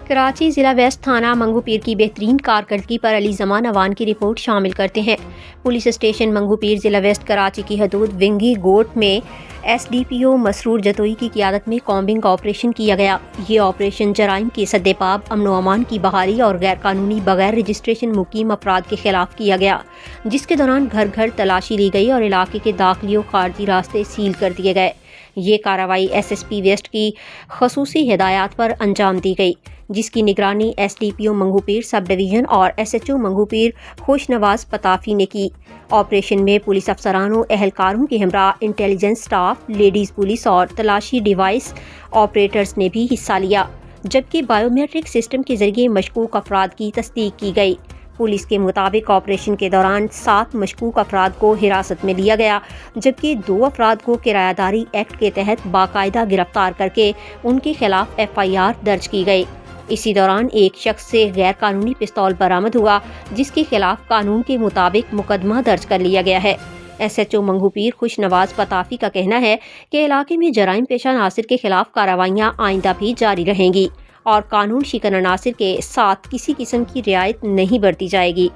کراچی ضلع ویسٹ تھانہ منگو پیر کی بہترین کارکردگی پر علی زمان اوان کی رپورٹ شامل کرتے ہیں۔ پولیس اسٹیشن منگو پیر ضلع ویسٹ کراچی کی حدود ونگی گوٹ میں ایس ڈی پی او مسرور جتوئی کی قیادت میں کامبنگ آپریشن کیا گیا۔ یہ آپریشن جرائم کے سد پاب، امن و امان کی بحالی اور غیر قانونی بغیر رجسٹریشن مقیم افراد کے خلاف کیا گیا، جس کے دوران گھر گھر تلاشی لی گئی اور علاقے کے داخلی و خارجی راستے سیل کر دیے گئے۔ یہ کارروائی ایس ایس پی ویسٹ کی خصوصی ہدایات پر انجام دی گئی، جس کی نگرانی ایس ڈی پی او منگو پیر سب ڈویژن اور ایس ایچ او منگو پیر خوش نواز پتافی نے کی۔ آپریشن میں پولیس افسران و اہلکاروں کے ہمراہ انٹیلیجنس سٹاف، لیڈیز پولیس اور تلاشی ڈیوائس آپریٹرز نے بھی حصہ لیا، جبکہ بائیو میٹرک سسٹم کے ذریعے مشکوک افراد کی تصدیق کی گئی۔ پولیس کے مطابق آپریشن کے دوران 7 مشکوک افراد کو حراست میں لیا گیا، جبکہ 2 افراد کو کرایہ داری ایکٹ کے تحت باقاعدہ گرفتار کر کے ان کے خلاف ایف آئی آر درج کی گئی۔ اسی دوران ایک شخص سے غیر قانونی پستول برآمد ہوا، جس کے خلاف قانون کے مطابق مقدمہ درج کر لیا گیا ہے۔ ایس ایچ او منگو پیر خوش نواز پتافی کا کہنا ہے کہ علاقے میں جرائم پیشہ عناصر کے خلاف کارروائیاں آئندہ بھی جاری رہیں گی اور قانون شکن عناصر کے ساتھ کسی قسم کی رعایت نہیں برتی جائے گی۔